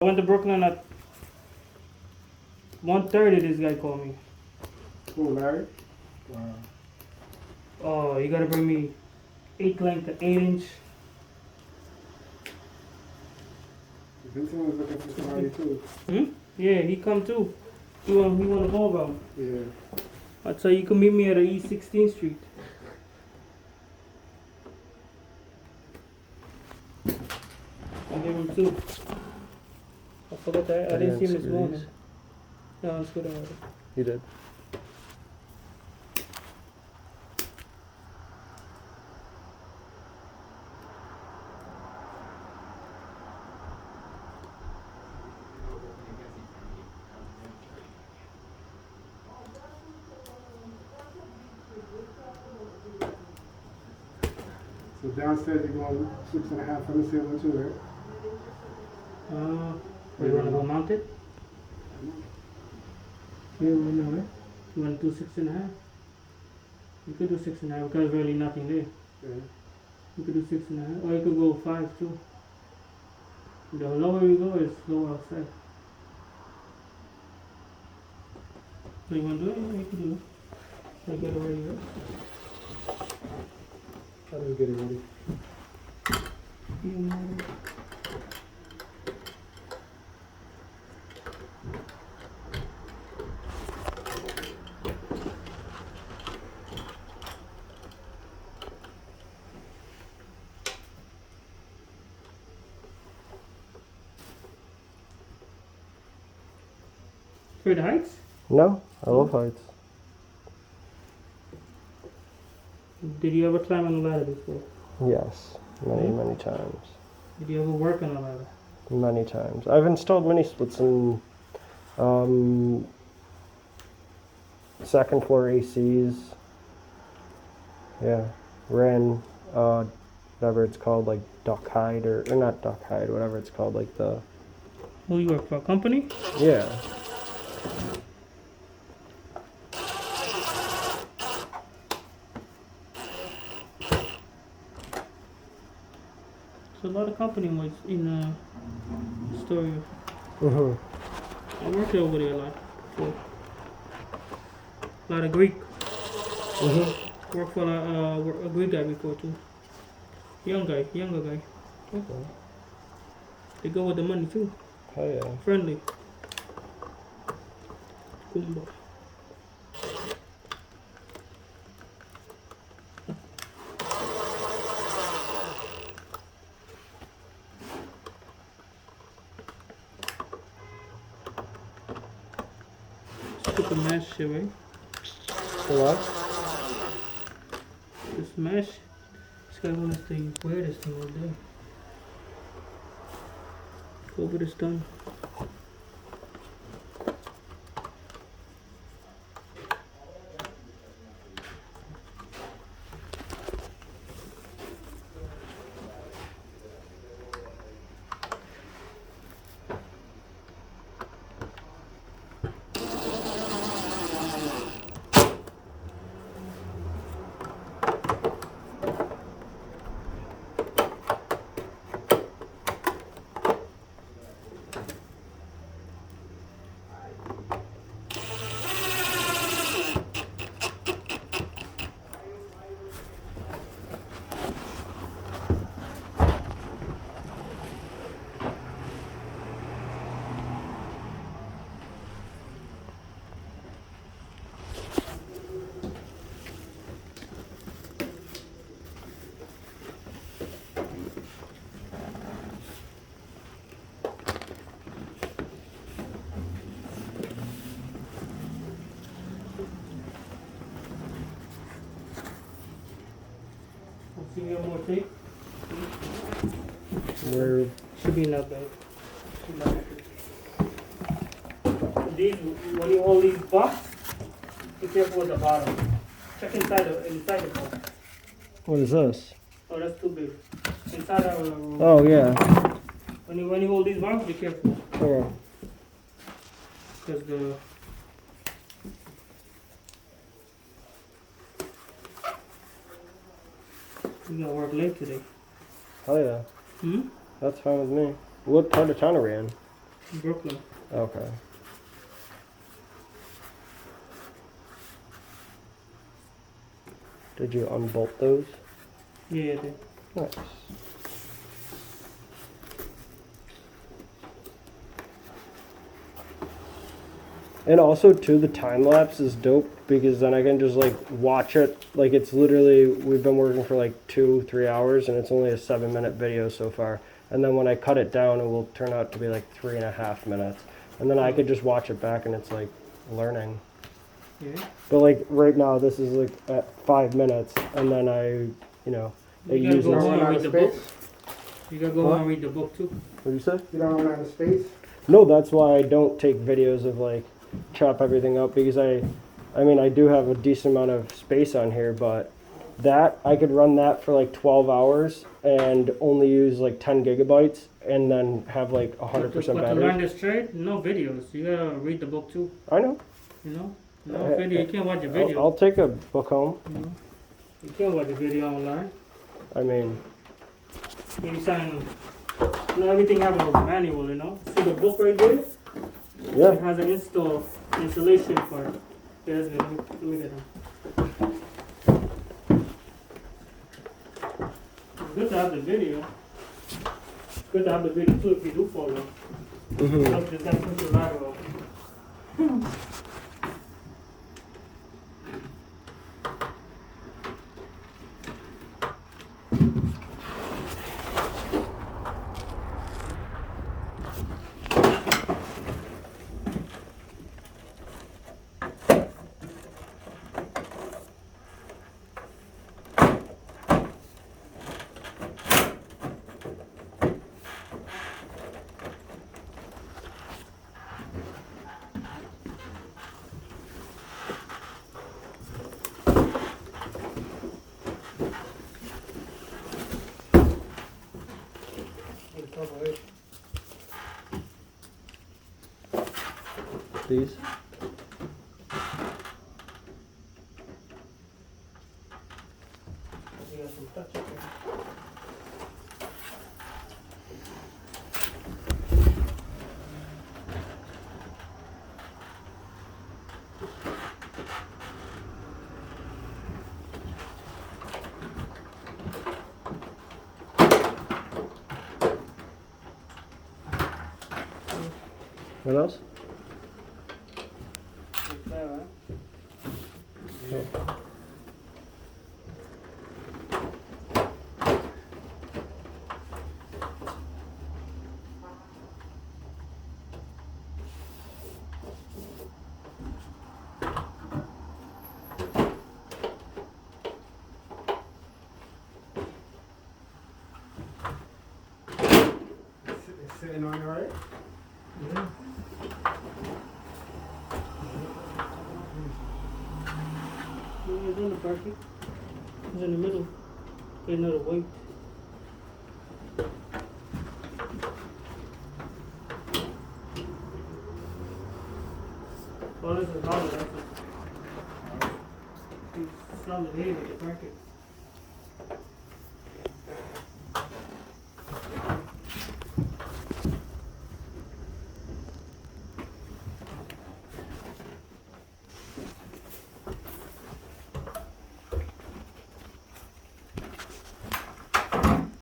I went to Brooklyn at 1:30. This guy called me. Who, Larry? Wow. Oh, you gotta bring me 8 length to 8 inch. Vincent was looking for somebody too. Yeah, he come too. He want to go around. Yeah. I tell you, can meet me at East 16th Street. I gave him 2. I forgot that. I didn't see him this morning. No, it's good already. You did. So downstairs you're going 6.5 on the ceiling too, right? You wanna go mount it? Yeah, we know it. You wanna do 6.5? You could do 6.5 because really nothing there. Yeah. You could do 6.5, or you could go 5 too. The lower you go is lower outside. So you wanna do it? Yeah, you can do it. I get it ready, right? How do we get it ready? For the heights? No, I love heights. Did you ever climb on a ladder before? Yes, many times. Did you ever work on a ladder? Many times. I've installed mini splits in second floor ACs. Yeah, ran whatever it's called, like duck hide or not duck hide, whatever it's called, like the. Who you work for? A company? Yeah. So a lot of company was in Astoria. Mhm. I worked over there a lot before. A lot of Greek. Mhm. Worked for a Greek guy before too. Younger guy. Okay. They go with the money too. Oh yeah. Friendly. Kumba. Stupid mash shit, right? So what? This mesh. This guy wants to wear this thing all day. Go over this done. See you have more tape? Where? Should be not bad. These, when you hold these box, be careful with the bottom. Check inside the box. What is this? Oh, that's too big. Inside Oh yeah. when you hold these box, be careful. Sure. Because the we gotta work late today. Oh yeah. Hmm? That's fine with me. What part of town are we in? Brooklyn. Okay. Did you unbolt those? Yeah, they. Nice. And also too, the time lapse is dope because then I can just like watch it. Like it's literally, we've been working for like 2-3 hours and it's only a 7-minute video so far. And then when I cut it down, it will turn out to be like 3.5 minutes. And then I could just watch it back and it's like learning. Yeah. But like right now, this is like at 5 minutes and then it You gotta uses. go Run home and out read of the book. space? You gotta go What? home and read the book too. What do you say? You don't run out of space? No, that's why I don't take videos of like chop everything up because I mean I do have a decent amount of space on here, but that I could run that for like 12 hours and only use like 10 gigabytes and then have like 100% But to learn battery. this trade, no videos. You gotta read the book too. I know. You know, no video. You can't watch a I'll video. take a book home. You know, you can't watch a video online. I mean, You sign. Not everything has a manual. You know. See the book right there? It yeah. has an installation part. There's the look at them. It's good to have the video. It's good to have the video too if you do follow. Mhm. Just gotta put your ladder up. These. You got some touch up there. What else? Like that, right? It's sitting on you, right? Yeah. Yeah, it's on the perfect. It's in the middle. Get another weight. Well, this is hollow. That's a solid head with the bracket.